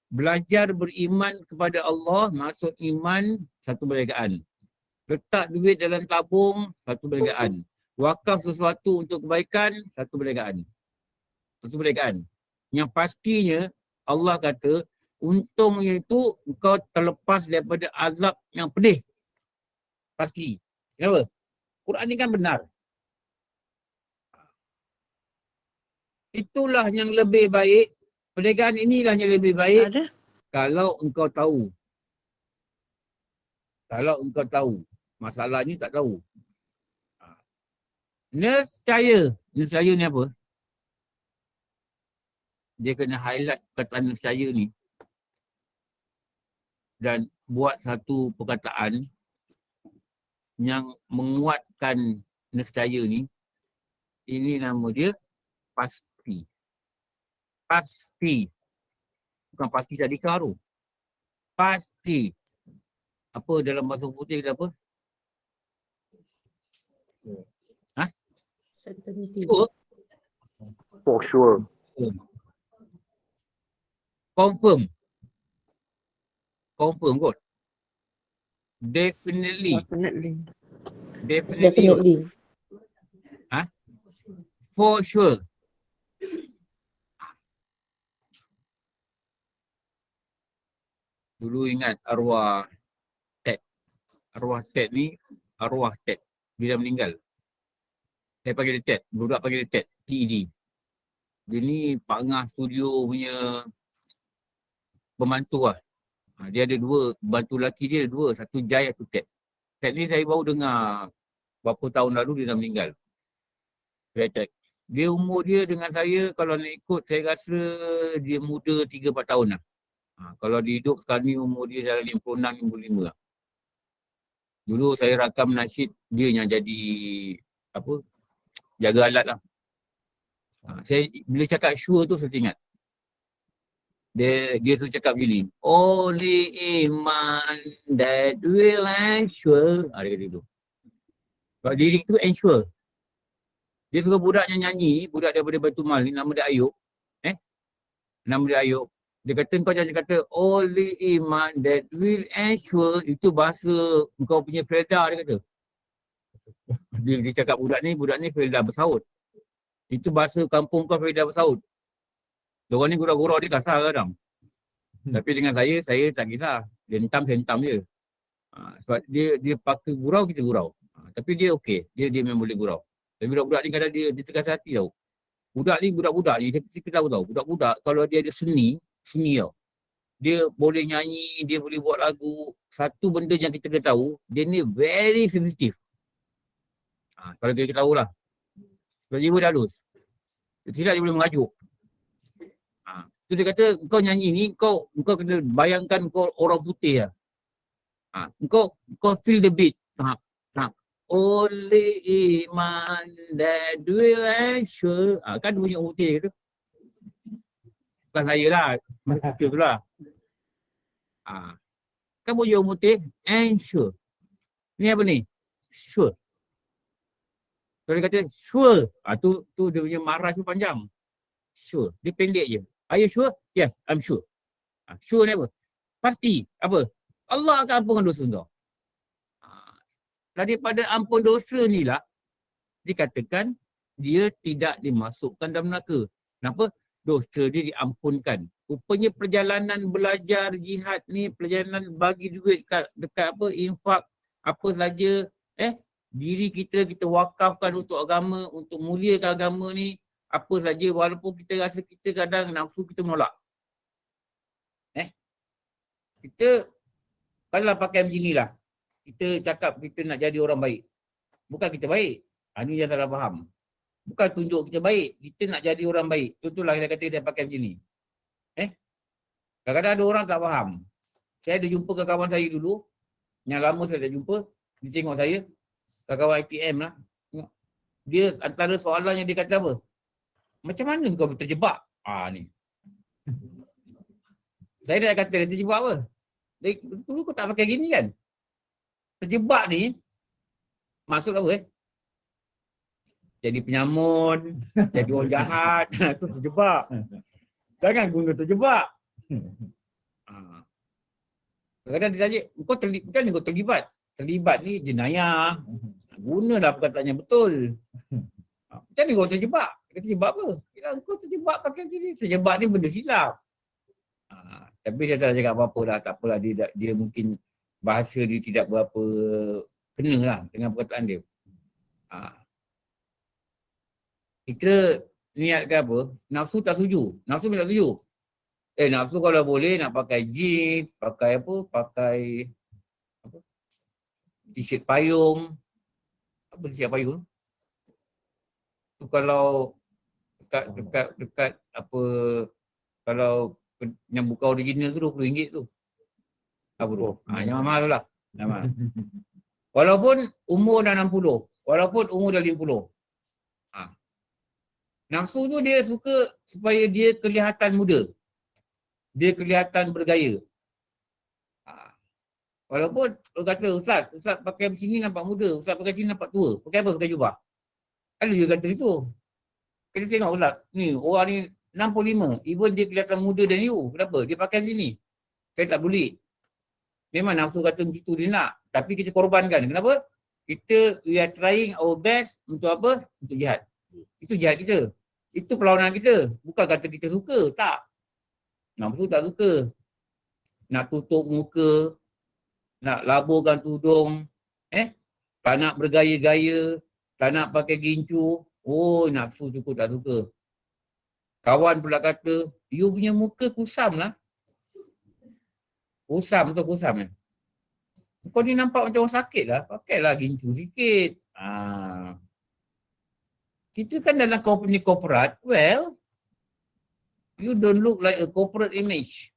Belajar beriman kepada Allah maksud iman satu perniagaan. Letak duit dalam tabung satu perniagaan. Wakaf sesuatu untuk kebaikan satu perniagaan. Yang pastinya Allah kata untungnya itu engkau terlepas daripada azab yang pedih. Pasti. Kenapa? Quran ni kan benar. Itulah yang lebih baik. Perniagaan inilah yang lebih baik. Ada? Kalau engkau tahu. Masalahnya tak tahu. Nescaya ni apa? Dia kena highlight perkataan nescaya ni. dan buat satu perkataan yang menguatkan nescaya ni, ini nama dia pasti. Pasti. Bukan pasti tadika tu. Pasti. Apa dalam bahasa putih kita apa? Certainty. Sure. For sure. Confirm. Confirm kot. Definitely. Definitely. Definitely. Definitely. For sure. Dulu ingat arwah Ted. Arwah Ted ni, arwah Ted. Dia dah meninggal. Saya panggil dia Ted. Budak panggil dia Ted. TED. Dia ni pangah studio punya pembantu lah. Dia ada dua, bantu lelaki dia ada dua. Satu Jai, satu Ted. Ted ni saya baru dengar berapa tahun lalu dia dah meninggal. Ted. Dia umur dia dengan saya, kalau nak ikut saya rasa dia muda 3-4 tahun lah. Kalau dia hidup sekarang ni umur dia dalam 56-55 lah. Dulu saya rakam nasyid dia yang jadi apa, jaga alat lah. Saya bila cakap sure tu saya ingat. Dia suruh cakap begini. Only iman that will ensure. Dia kata tu. Kalau lirik tu ensure. Dia suruh budak yang nyanyi, budak daripada Baitul Mal ni, nama dia Ayub. Nama dia Ayub. Dia kata kau jangan kata only iman that will ensure. Itu bahasa kau punya Felda, dia kata. Dia cakap budak ni Felda bersaut. Itu bahasa kampung kau Felda bersaut. Diorang ni gurau-gurau dia kasar kadang. Tapi dengan saya tak kisah. Dia hentam, saya hentam je. Sebab dia pakai gurau, kita gurau. Tapi dia okey. Dia memang boleh gurau. Tapi budak-budak ni kadang dia terkasar hati tau. Budak ni kita tahu tau. Budak-budak kalau dia ada seni tau. Dia boleh nyanyi, dia boleh buat lagu. Satu benda yang kita kena tahu, dia ni very sensitive. Kalau kita tahulah. Kalau jiwa dia halus. Tidak dia boleh mengajuk. Tu dia kata, kau nyanyi ni, kau kena bayangkan kau orang putih lah. Kau feel the beat. Only iman that will ensure. Kan bunyi orang putih tu. Bukan saya lah. Masa tu lah. Kan bunyi orang putih, ensure. Ni apa ni? Sure. Kalau dia kata sure, tu dia punya marah tu panjang. Sure. Dia pendek je. Are you sure? Yes, I'm sure. Sure ni apa? Pasti. Apa? Allah akan ampunkan dosa kau. Daripada ampun dosa ni lah, dikatakan dia tidak dimasukkan dalam neraka. Kenapa? Dosa dia diampunkan. Rupanya perjalanan belajar jihad ni, perjalanan bagi duit dekat apa, infak, apa saja, diri kita wakafkan untuk agama, untuk muliakan agama ni, apa saja, walaupun kita rasa kita kadang nafsu kita menolak. Kita kalau pakai macam ni lah, kita cakap kita nak jadi orang baik. Bukan kita baik. Ini yang salah faham. Bukan tunjuk kita baik. Kita nak jadi orang baik. Contohlah saya kata saya pakai macam ni. Kadang-kadang ada orang tak faham. Saya ada jumpa kawan saya dulu. Yang lama saya tak jumpa. Dia tengok saya. Kawan ITM lah. Dia antara soalan yang dia kata apa? Macam mana kau terjebak? Ni. Saya dah kata dia terjebak apa? Dulu kau tak pakai gini kan? Terjebak ni, maksud apa Jadi penyamun, jadi orang jahat, tu terjebak. Jangan guna terjebak. Kadang-kadang dia tanya, kau terlibat. Terlibat ni jenayah. Gunalah perkataan yang betul. Macam ni kau terjebak? Kau terjebak apa? Kau terjebak pakai macam ni. Terjebak ni benda silap. Tapi saya tak cakap apa-apa lah. Tak apalah, dia mungkin bahasa dia tidak berapa kena lah dengan perkataan dia. Kita niatkan apa? Nafsu tak setuju. Nafsu tak setuju. Nafsu kalau boleh nak pakai jeans, pakai apa? Pakai apa? T-shirt payung. Apa t-shirt payung? Tu kalau dekat apa, kalau yang buka original tu RM20 tu. 40. Jangan mahal tu lah. Jangan mahal. Walaupun umur dah 60. Walaupun umur dah 50. Nafsu tu dia suka supaya dia kelihatan muda. Dia kelihatan bergaya. Walaupun orang kata, Ustaz pakai macam ni nampak muda. Ustaz pakai sini nampak tua. Pakai apa? Pakai jubah. Ada juga kata itu. Kita tengok Ustaz. Ni orang ni 65. Even dia kelihatan muda dan you. Kenapa? Dia pakai macam ni. Saya tak boleh. Memang nafsu kata begitu dia nak. Tapi kita korbankan. Kenapa? We are trying our best untuk apa? Untuk jihad. Itu jihad kita. Itu perlawanan kita. Bukan kata kita suka. Tak. Nafsu tak suka. Nak tutup muka. Nak laburkan tudung. Tak nak bergaya-gaya. Tak nak pakai gincu. Oh, nafsu cukup tak suka. Kawan pula kata, you punya muka kusam lah. Kusam tu kusam kan? Kau ni nampak macam orang sakit lah. Pakailah gincu sikit. Kita kan dalam company corporate, well, you don't look like a corporate image.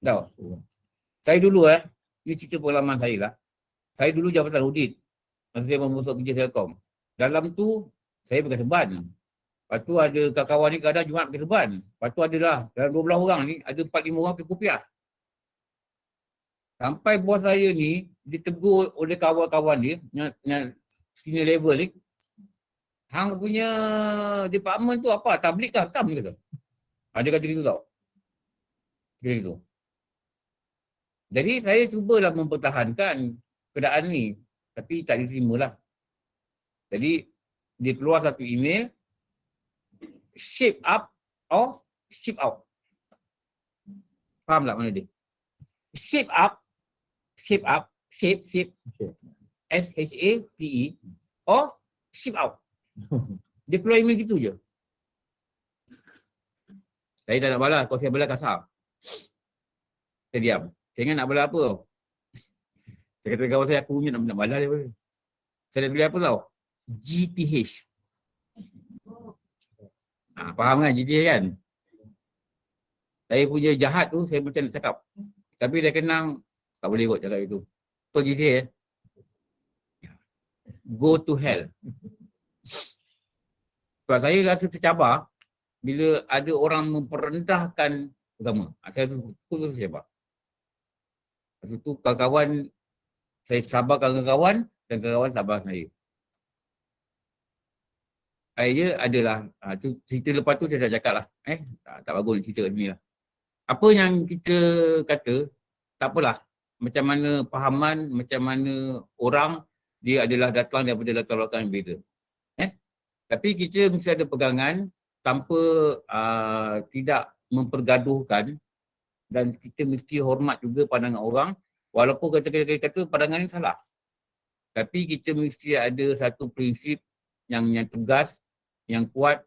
Tahu? Saya dulu ini cerita pengalaman saya lah. Saya dulu jabatan audit. Masa saya masuk kerja Telkom. Dalam tu, saya pakai serban. Lepas tu ada kawan-kawan ni kadang Jumaat pakai serban. Lepas tu adalah dalam 12 orang ni, ada 4-5 orang pakai kopiah. Sampai bos saya ni ditegur oleh kawan-kawan dia yang senior level ni. Hang punya department tu apa? Tablik kah? Tam dia kata. Dia kata gitu tau. Dia gitu. Jadi saya cubalah mempertahankan keadaan ni. Tapi tak diterima lah. Jadi dia keluar satu email. Shape up or ship out. Faham tak mana dia? Shape up. Shape up. Shape. S-H-A-P-E. Or ship out. Dia keluar email gitu je. Saya tak nak balas. Kalau saya balas kasar. Saya diam. Saya ingat nak balas apa tau. Saya kata kawan saya, aku punya nak balas dia. Saya dah tulis apa tau? GTH. Faham kan GTH kan? Saya punya jahat tu, saya macam nak cakap. Tapi dia kenang, tak boleh kot cakap itu. So GTH go to hell. Sebab saya rasa tercabar bila ada orang memperendahkan agama. Saya tu tercabar. Lepas tu kawan-kawan, saya sabarkan kawan dan kawan sabar saya. Dia adalah, tu cerita lepas tu saya dah cakap lah. Tak bagus cerita kat sini lah. Apa yang kita kata, tak apalah. Macam mana pahaman, macam mana orang, dia adalah datang daripada latar belakang yang berbeza. Tapi kita mesti ada pegangan tanpa tidak mempergaduhkan dan kita mesti hormat juga pandangan orang walaupun kata pandangan ini salah. Tapi kita mesti ada satu prinsip yang tegas, yang kuat,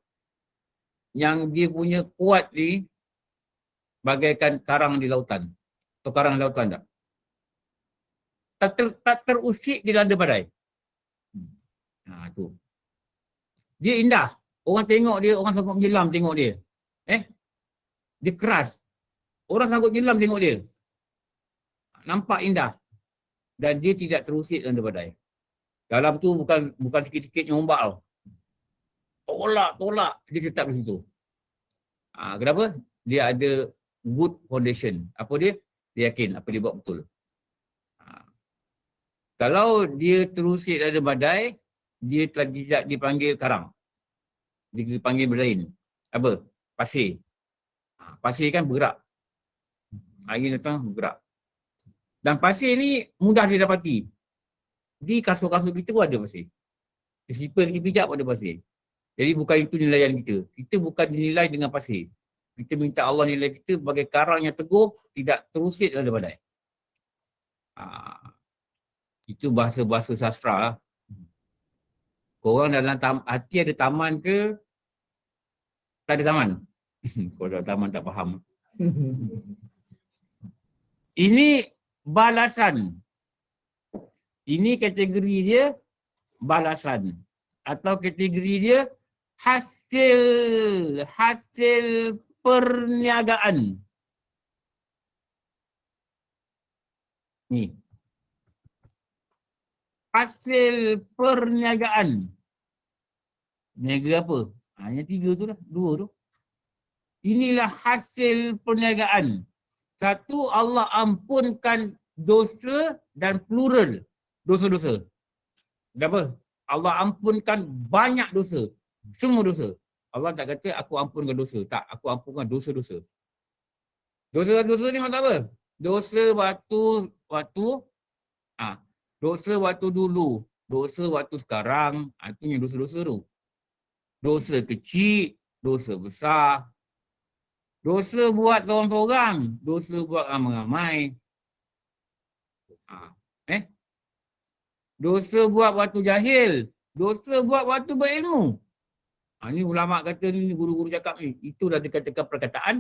yang dia punya kuat ni bagaikan karang di lautan. Atau karang di lautan tak? Tak terusik di landa badai. Tu. Dia indah. Orang tengok dia, orang sanggup menyelam tengok dia. Dia keras. Orang sanggup menyelam tengok dia. Nampak indah. Dan dia tidak terusik landa badai. Dalam tu bukan sikit-sikit nyombak tau. Tolak. Dia tetap di situ. Kenapa? Dia ada good foundation. Apa dia? Dia yakin apa dia buat betul. Kalau dia terusik landa badai, dia tidak dipanggil karang. Dia dipanggil berlain. Apa? Pasir. Pasir kan bergerak. Angin datang bergerak. Dan pasir ni mudah didapati. Di kasut-kasut kita pun ada pasir. Di slipper kita pijak pun ada pasir. Jadi bukan itu nilaian kita. Kita bukan dinilai dengan pasir. Kita minta Allah nilai kita sebagai karang yang teguh, tidak terusik landa badai. Itu bahasa-bahasa sastra lah. Korang dalam hati ada taman ke? Tak ada taman. Kalau ada taman tak faham. Ini balasan. Ini kategori dia balasan. Atau kategori dia hasil perniagaan. Ni. Hasil perniagaan. Niaga apa? Hanya 3 tu lah. 2 tu. Inilah hasil perniagaan. Satu, Allah ampunkan dosa dan plural dosa-dosa. Apa? Allah ampunkan banyak dosa. Semua dosa. Allah tak kata aku ampunkan dosa. Tak, aku ampunkan dosa-dosa. Dosa-dosa ni maksud apa? Dosa dosa waktu dulu, dosa waktu sekarang, itu yang dosa-dosa tu. Dosa kecil, dosa besar. Dosa buat seorang-seorang, dosa buat ramai-ramai. Dosa buat waktu jahil, dosa buat waktu berilmu. Ni ulama kata ni, guru-guru cakap ni, itulah dikatakan perkataan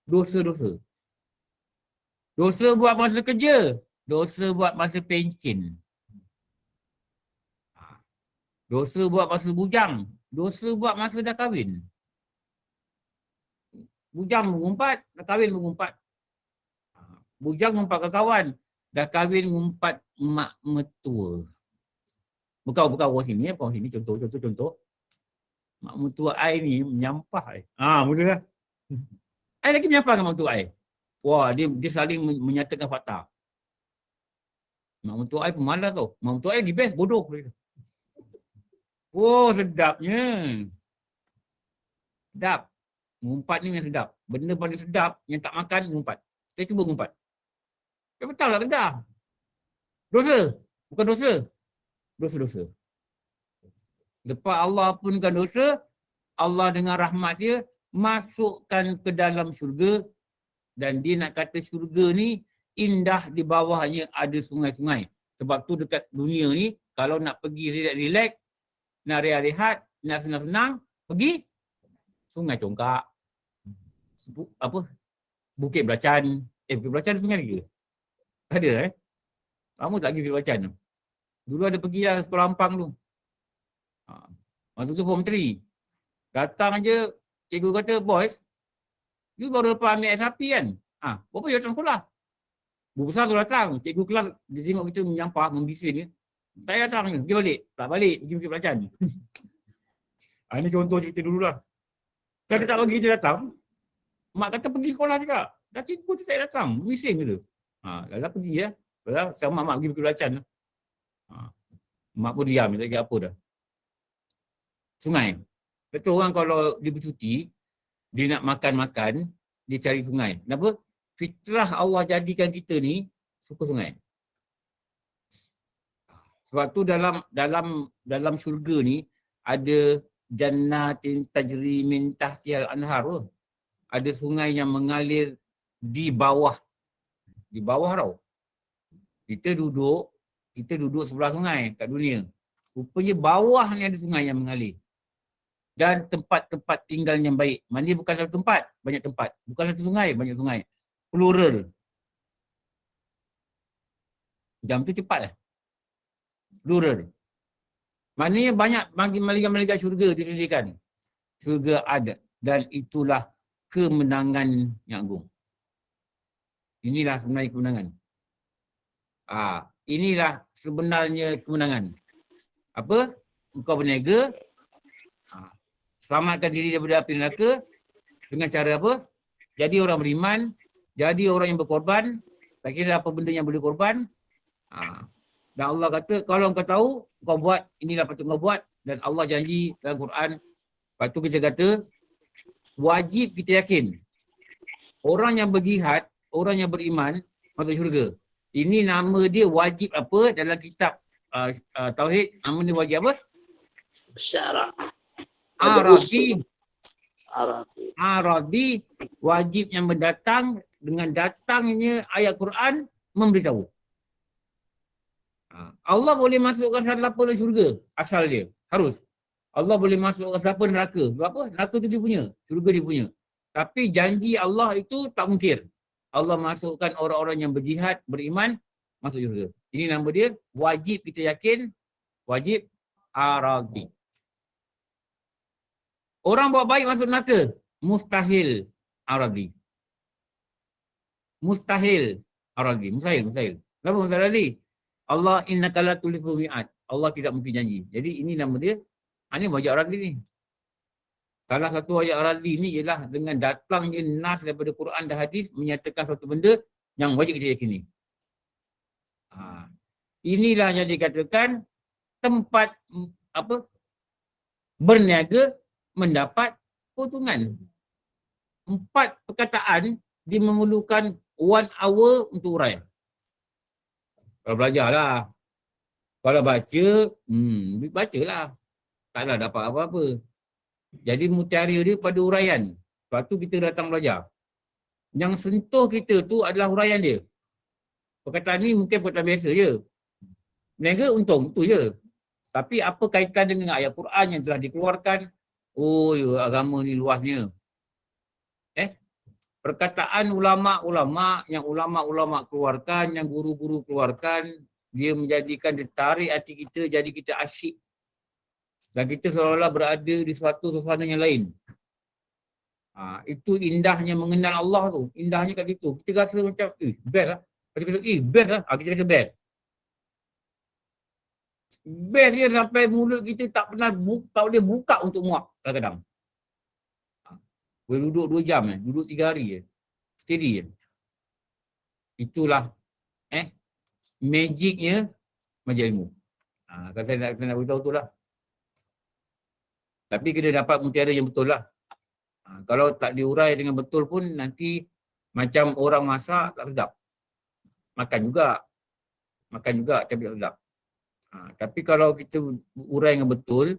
dosa-dosa. Dosa buat masa kerja, dosa buat masa pencen. Dosa buat masa bujang, dosa buat masa dah kahwin. Bujang mengumpat, dah kahwin mengumpat. Bujang ngumpat ke kawan, dah kahwin ngumpat mak mertua. Bukan orang sini, bukan orang sini, contoh. Mak mertua ai ni menyampah. Mula lah. Ai lagi menyampah dengan mak mertua ai. Wah, dia saling menyatakan fakta. Mak mertua ai pemalas tau. Mak mertua ai lagi best, bodoh. Oh, sedapnya. Sedap. Ngumpat ni yang sedap. Benda paling sedap yang tak makan, ngumpat. Saya cuba ngumpat. Dia betul lah sedap. Dosa. Bukan dosa. Dosa-dosa. Lepas Allah ampunkan dosa, Allah dengan rahmat dia masukkan ke dalam syurga, dan dia nak kata syurga ni indah, di bawahnya ada sungai-sungai. Sebab tu dekat dunia ni, kalau nak pergi relax, nak rehat, nak senang-senang, pergi Sungai Congkak. Bukit Belacan. Bukit Belacan sungai lagi ke? Ada lama tak pergi Bukit Belacan tu. Dulu ada pergi lah sekolah Ampang tu. Masa tu form 3. Datang je, cikgu kata, boys, you baru lepas ambil SRP kan? Berapa you datang sekolah? Guru besar tu datang, cikgu kelas, dia tengok kita menyampah, membising ni. Tak datang ni, dia balik. Tak balik, pergi Bukit Belacan. Ini contoh cerita dululah. Kalau dia tak bagi kita datang, mak kata pergi sekolah juga. Dah cikgu tu tak datang, bising ke tu? Dah pergi ya. Sekarang mak pergi Bukit Belacan. Mak pun diam, tak kira apa dah. Sungai. Betul orang kalau dia bercuti, dia nak makan-makan, dia cari sungai. Kenapa? Fitrah Allah jadikan kita ni suka sungai. Sebab tu dalam syurga ni ada jannatin tajri min tahtihal anhar. Ada sungai yang mengalir di bawah. Di bawah tau. Kita duduk sebelah sungai kat dunia. Rupanya bawah ni ada sungai yang mengalir. Dan tempat-tempat tinggal yang baik. Maknanya bukan satu tempat, banyak tempat. Bukan satu sungai, banyak sungai. Plural. Jam tu cepat lah. Plural. Maknanya banyak malaikat-malaikat syurga disediakan. Syurga ada. Dan itulah kemenangan yang agung. Inilah sebenarnya kemenangan. Inilah sebenarnya kemenangan. Apa? Engkau berniaga, selamatkan diri daripada api neraka dengan cara apa? Jadi orang beriman, jadi orang yang berkorban, tak kira apa benda yang boleh korban. Dan Allah kata, kalau engkau tahu, kau buat, inilah patut kau buat. Dan Allah janji dalam Quran, lepas tu kita kata, wajib kita yakin, orang yang berjihad, orang yang beriman, masuk syurga. Ini nama dia wajib apa dalam kitab Tauhid, nama dia wajib apa? Syara. Arabi, wajib yang mendatang, dengan datangnya ayat Quran memberitahu. Allah boleh masukkan siapa ke syurga, asal dia, harus. Allah boleh masukkan siapa neraka. Sebab apa? Neraka tu dia punya, syurga dia punya. Tapi janji Allah itu tak mungkin. Allah masukkan orang-orang yang berjihad, beriman, masuk syurga. Ini nama dia, wajib kita yakin, wajib Arabi. Orang buat baik masuk neraka, mustahil. Aradi. Mustahil Aradi. Mustahil. Kenapa mustahil Aradi? Allah innaka la tulifu mi'ad. Allah tidak mesti janji. Jadi ini nama dia. Ini wajib Aradi ni. Salah satu ayat Ar-Razi ni ialah dengan datangnya nas daripada Quran dan hadis menyatakan satu benda yang wajib kita yakini. Inilah yang dikatakan tempat berniaga mendapat keuntungan. 4 perkataan dia memerlukan 1 hour untuk urai. Kalau belajarlah. Kalau bacalah. Taklah dapat apa-apa. Jadi mutiara dia pada uraian. Lepas tu kita datang belajar. Yang sentuh kita tu adalah uraian dia. Perkataan ni mungkin perkataan biasa je. Berniaga untung, tu je. Tapi apa kaitan dengan ayat Quran yang telah dikeluarkan? Oh ya, agama ni luasnya. Perkataan ulama-ulama yang ulama-ulama keluarkan, yang guru-guru keluarkan, dia menjadikan dia tarik hati kita, jadi kita asyik. Dan kita seolah-olah berada di suatu suasana yang lain. Itu indahnya mengenal Allah tu. Indahnya kat situ. Kita rasa macam, best lah. Kita kata, best lah. Kita kata best. Best dia sampai mulut kita tak boleh buka untuk muak kadang-kadang. Boleh duduk 2 jam duduk 3 hari je. Steady je. Itulah magicnya majlis ilmu. Kalau saya nak beritahu tu lah. Tapi kena dapat mutiara yang betul lah. Kalau tak diurai dengan betul pun nanti macam orang masak tak sedap. Makan juga tapi tak sedap. Tapi kalau kita urai dengan betul,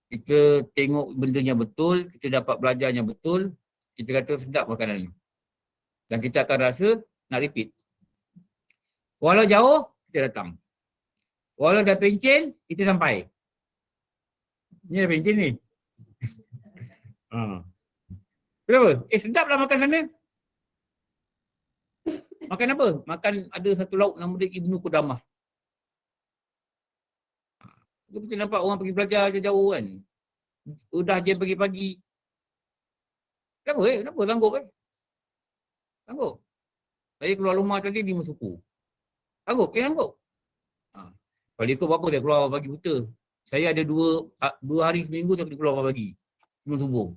kita tengok bendanya betul, kita dapat belajarnya betul, kita kata sedap makanan ni. Dan kita akan rasa nak repeat. Walau jauh, kita datang. Walau dah pencen, kita sampai. Ni dah pencen ni. Kenapa? Sedaplah makan sana. Makan apa? Makan ada satu lauk nama dia Ibnu Qudamah. Kita nampak orang pergi belajar jauh kan. Udah jam pagi-pagi. Kenapa Kenapa sanggup Sanggup. Saya keluar rumah tadi 5 suku. Sanggup? Sanggup. Kalau ikut apa saya keluar pagi buta. Saya ada 2 hari seminggu saya kena keluar pagi. Sebelum subuh.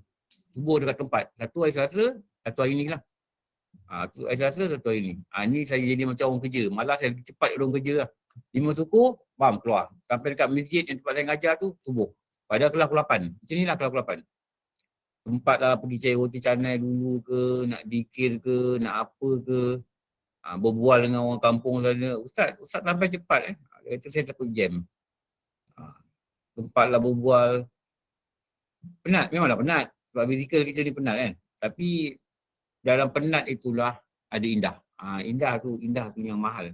Subuh dekat tempat. Satu hari Selasa, satu hari ni lah. Hari Selasa, satu hari ni. Ni saya jadi macam orang kerja. Malas saya cepat orang kerja lah. 5 suku, keluar. Sampai dekat masjid yang tempat saya ngajar tu, subuh. Padahal kelas 8. Macam ni lah kelas 8. Tempat lah pergi cari roti canai dulu ke, nak dikir ke, nak apa ke. Berbual dengan orang kampung sana. Ustaz sampai cepat Dia kata saya takut jam. Tempat lah berbual. Penat, memanglah penat. Sebab medical kita ni penat kan. Tapi dalam penat itulah ada indah. Indah tu yang mahal.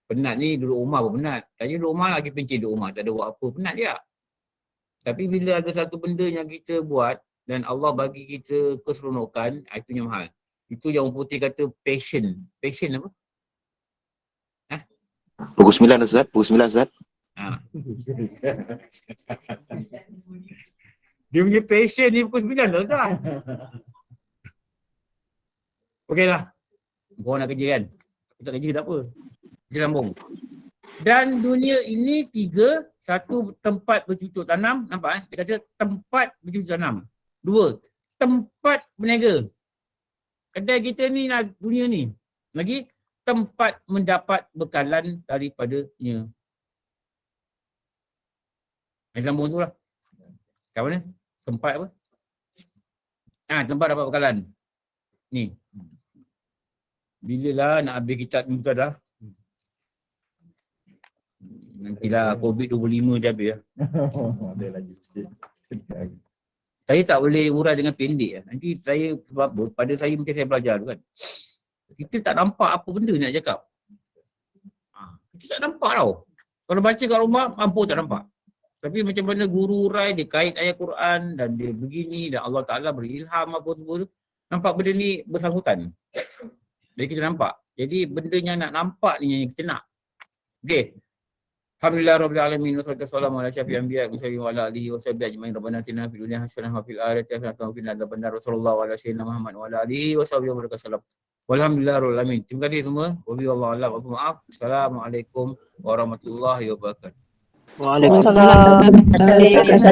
Penat ni duduk rumah pun penat. Tanya duduk rumah lagi pencet duduk rumah. Tak ada buat apa. Penat je. Tapi bila ada satu benda yang kita buat dan Allah bagi kita keseronokan, itu yang mahal. Itu yang orang putih kata passion. Passion apa? Pukul 9 Ustaz. Pukul 9 Ustaz. Dia punya passion ni pukul 9 lah Ustaz. Okey lah. Korang nak kerja kan? Aku tak kerja tak apa. Kita sambung. Dan dunia ini 3. 1, tempat bercucuk tanam. Nampak Dia kata tempat bercucuk tanam. 2, tempat berniaga. Kedai kita ni lah dunia ni. Lagi, tempat mendapat bekalan daripadanya. Sambung tu lah. Kat mana? Tempat apa? Tempat dapat bekalan. Ni. Bila lah nak habis kitab ni dah. Nantilah COVID-25 dia habis lah. Ada lagi sikit. Saya tak boleh urai dengan pendek. Nanti saya, sebab apa? Pada saya mungkin saya belajar tu kan. Kita tak nampak apa benda nak cakap. Kita tak nampak tau. Kalau baca kat rumah, mampu tak nampak. Tapi macam mana guru urai, dia kait ayat Quran dan dia begini dan Allah Ta'ala beri ilham apa semua tu. Nampak benda ni bersangkutan. Jadi kita nampak. Jadi benda yang nak nampak ni yang kita nak. Okey. Alhamdulillah rabbil alamin wassalatu wassalamu ala asyrafil anbiya'i wal mursalin wa ala alihi wa sahbihi ajma'in. Rabbana atina fid dunya hasanah wa fil akhirati hasanah wa qina adzabannar. Sallallahu ala sayyidina Muhammad wa ala alihi wa sahbihi wasallam. Walhamdulillah rabbil alamin. Terima kasih semua. Wabillahi a'lam. Maaf. Assalamualaikum warahmatullahi wabarakatuh. Waalaikumsalam. Assalamualaikum.